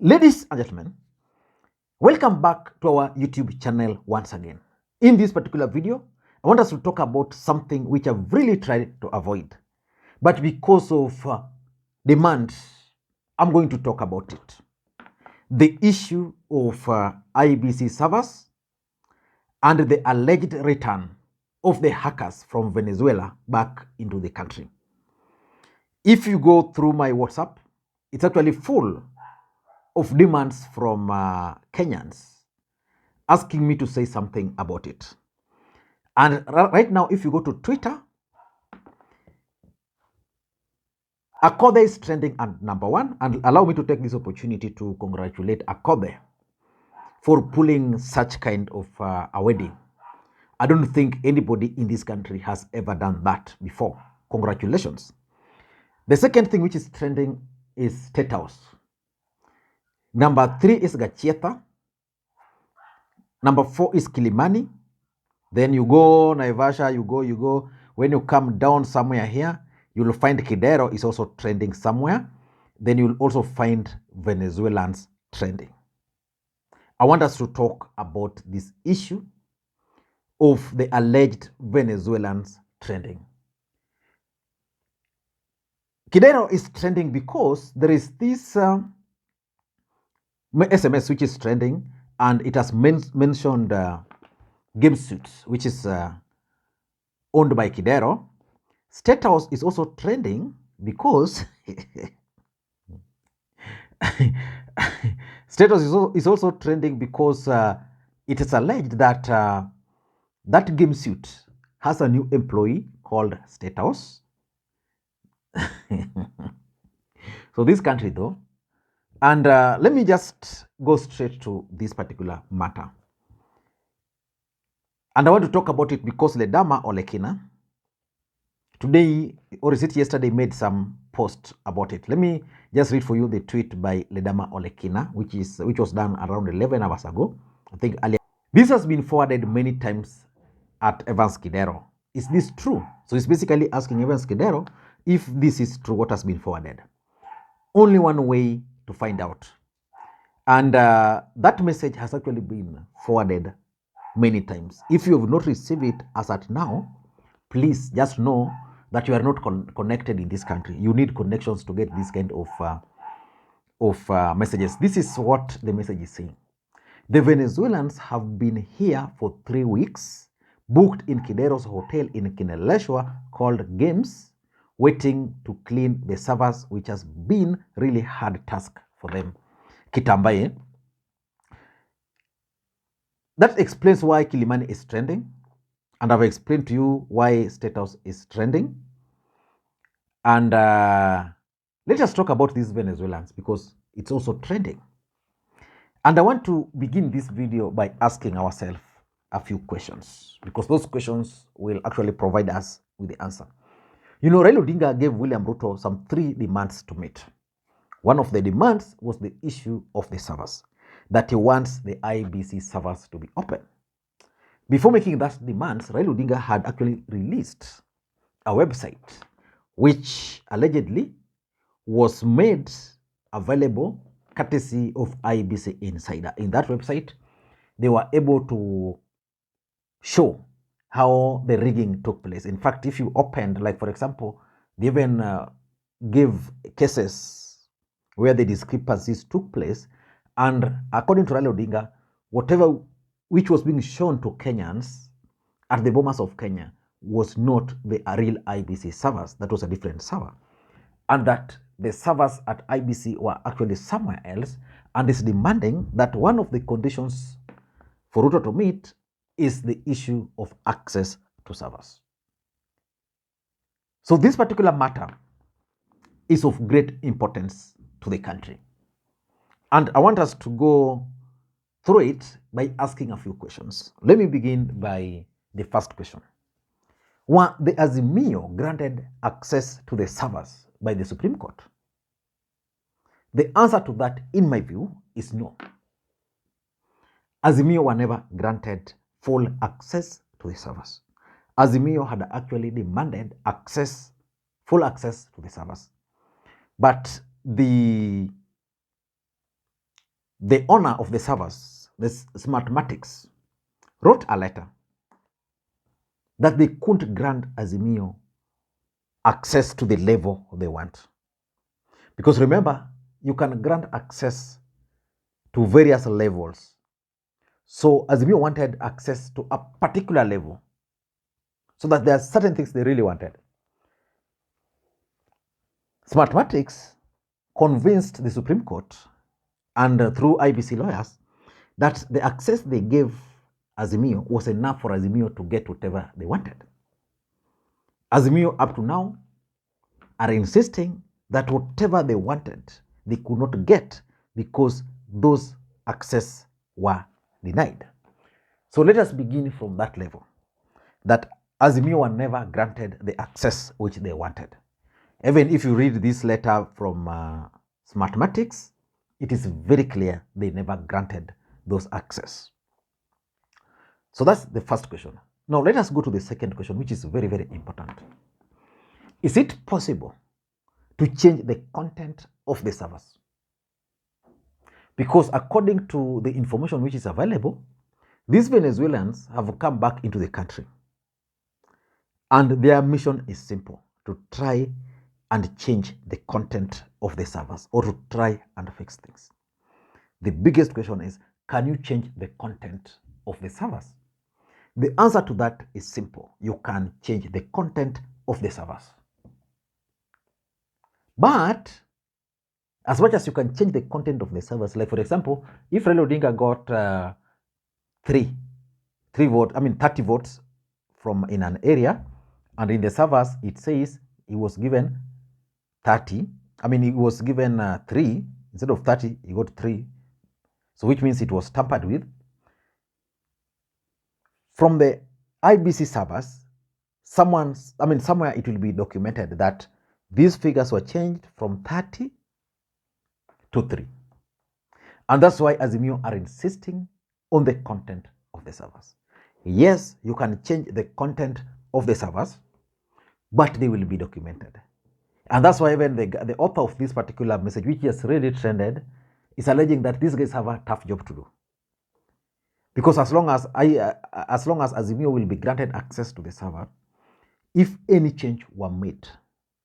Ladies and gentlemen, welcome back to our YouTube channel once again. In this particular video, I want us to talk about something which I've really tried to avoid. But because of demand, I'm going to talk about it. The issue of IEBC servers and the alleged return of the hackers from Venezuela back into the country. If you go through my WhatsApp, it's actually full of demands from Kenyans asking me to say something about it. And right now, if you go to Twitter, Akode is trending at #1. And allow me to take this opportunity to congratulate Akode for pulling such kind of a wedding. I don't think anybody in this country has ever done that before. Congratulations. The second thing which is trending is State House. Number 3 is Gachieta. Number 4 is Kilimani. Then you go Naivasha, you go. When you come down somewhere here, you'll find Kidero is also trending somewhere. Then you'll also find Venezuelans trending. I want us to talk about this issue of the alleged Venezuelans trending. Kidero is trending because there is this SMS which is trending, and it has mentioned Game Suits, which is owned by Kidero. State House is also trending because State House is also trending because it is alleged that that Game Suit has a new employee called State House. So this country though, and let me just go straight to this particular matter. And I want to talk about it because Ledama Olekina today, or is it yesterday, made some post about it. Let me just read for you the tweet by Ledama Olekina, which was done around 11 hours ago. I think earlier. This has been forwarded many times at Evans Kidero. Is this true? So it's basically asking Evans Kidero if this is true, what has been forwarded. Only one way to find out. And that message has actually been forwarded many times. If you have not received it as at now, please just know that you are not connected in this country. You need connections to get this kind of messages. This is what the message is saying. The Venezuelans have been here for 3 weeks, booked in Kidero's hotel in Kineleshwa called Games, waiting to clean the servers, which has been really hard task for them. Kitambaye. That explains why Kilimani is trending. And I've explained to you why State House is trending. And let us talk about these Venezuelans because it's also trending. And I want to begin this video by asking ourselves a few questions, because those questions will actually provide us with the answer. You know, Raila Odinga gave William Ruto some 3 demands to meet. One of the demands was the issue of the servers, that he wants the IEBC servers to be open. Before making that demands, Raila Odinga had actually released a website which allegedly was made available courtesy of IEBC Insider. In that website, they were able to show how the rigging took place. In fact, if you opened, like for example, they even give cases where the discrepancies took place, and according to Raila Odinga, whatever which was being shown to Kenyans at the Bomas of Kenya was not the real IEBC servers. That was a different server. And that the servers at IEBC were actually somewhere else, and is demanding that one of the conditions for Ruto to meet is the issue of access to servers. So this particular matter is of great importance to the country. And I want us to go through it by asking a few questions. Let me begin by the first question. Were the Azimio granted access to the servers by the Supreme Court? The answer to that, in my view, is no. Azimio were never granted full access to the servers. Azimio had actually demanded full access to the servers. But the the owner of the servers, the Smartmatics, wrote a letter that they couldn't grant Azimio access to the level they want. Because remember, you can grant access to various levels. So Azimio wanted access to a particular level, so that there are certain things they really wanted. Smartmatics convinced the Supreme Court and through IEBC lawyers that the access they gave Azimio was enough for Azimio to get whatever they wanted. Azimio up to now are insisting that whatever they wanted, they could not get because those access were denied. So let us begin from that level, that Azimio were never granted the access which they wanted. Even if you read this letter from Smartmatics, it is very clear they never granted those access. So that's the first question. Now let us go to the second question, which is very, very important. Is it possible to change the content of the servers? Because according to the information which is available, these Venezuelans have come back into the country. And their mission is simple: to try and change the content of the servers, or to try and fix things. The biggest question is, can you change the content of the servers? The answer to that is simple. You can change the content of the servers. But as much as you can change the content of the servers, like for example, if Raila Odinga got 30 votes from in an area, and in the servers it says he was given 30, he was given 3 instead of 30, he got 3. So which means it was tampered with. From the IEBC servers, somewhere it will be documented that these figures were changed from 30 to 3. And that's why Azimio are insisting on the content of the servers. Yes, you can change the content of the servers, but they will be documented. And that's why even the author of this particular message, which has really trended, is alleging that these guys have a tough job to do. Because as long as Azimio will be granted access to the server, if any change were made,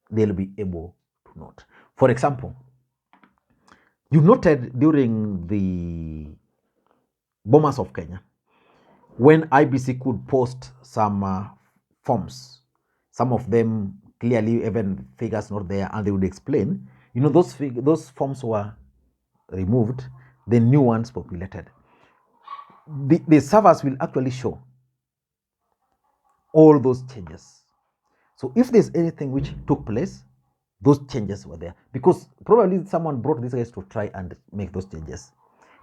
they'll be able to note. For example, you noted during the Bomas of Kenya, when IEBC could post some forms, some of them clearly even figures not there, and they would explain, those forms were removed, the new ones populated. The servers will actually show all those changes. So if there's anything which took place, those changes were there, because probably someone brought these guys to try and make those changes,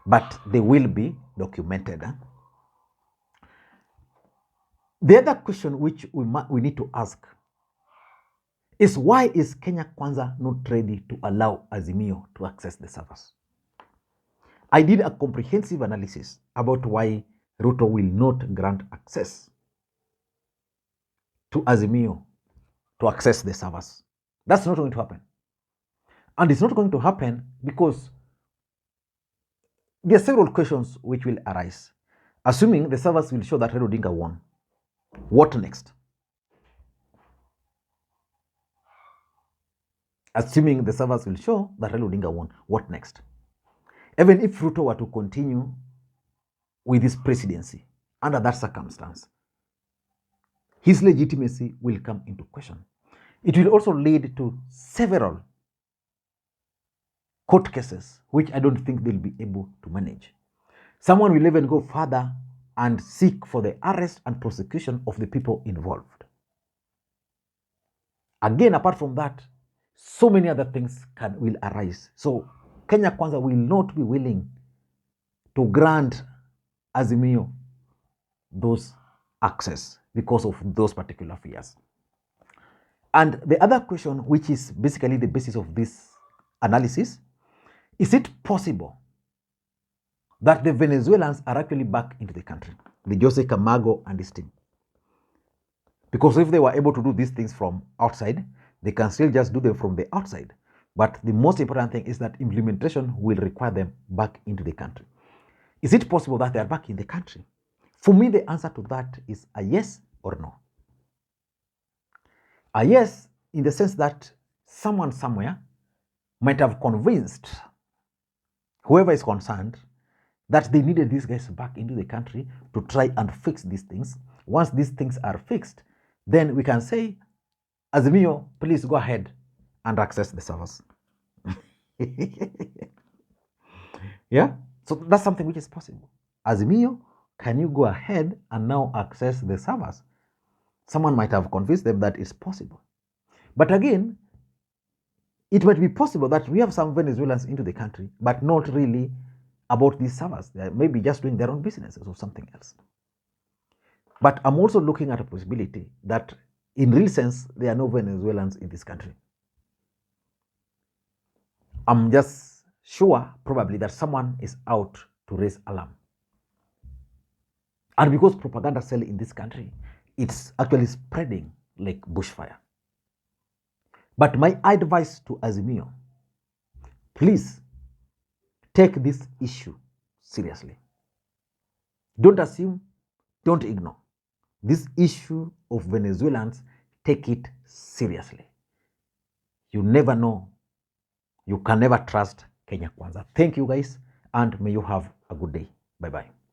but they will be documented. The other question which we need to ask is, why is Kenya Kwanza not ready to allow Azimio to access the servers? I did a comprehensive analysis about why Ruto will not grant access to Azimio to access the servers. That's not going to happen. And it's not going to happen because there are several questions which will arise. Assuming the servers will show that Raila Odinga won, what next? Assuming the servers will show that Raila Odinga won, what next? Even if Ruto were to continue with his presidency under that circumstance, his legitimacy will come into question. It will also lead to several court cases, which I don't think they'll be able to manage. Someone will even go further and seek for the arrest and prosecution of the people involved. Again, apart from that, so many other things will arise. So Kenya Kwanza will not be willing to grant Azimio those access because of those particular fears. And the other question, which is basically the basis of this analysis, is it possible that the Venezuelans are actually back into the country, the Jose Camargo and his team? Because if they were able to do these things from outside, they can still just do them from the outside. But the most important thing is that implementation will require them back into the country. Is it possible that they are back in the country? For me, the answer to that is a yes or no. A yes, in the sense that someone somewhere might have convinced whoever is concerned that they needed these guys back into the country to try and fix these things. Once these things are fixed, then we can say, Azimio, please go ahead and access the servers. Yeah, so that's something which is possible. Azimio, can you go ahead and now access the servers? Someone might have convinced them that it's possible. But again, it might be possible that we have some Venezuelans into the country, but not really about these servers. They may be just doing their own businesses or something else. But I'm also looking at a possibility that in real sense, there are no Venezuelans in this country. I'm just sure probably that someone is out to raise alarm. And because propaganda sell in this country, it's actually spreading like bushfire. But my advice to Azimio, please take this issue seriously. Don't assume, don't ignore. This issue of Venezuelans, take it seriously. You never know. You can never trust Kenya Kwanza. Thank you guys, and may you have a good day. Bye-bye.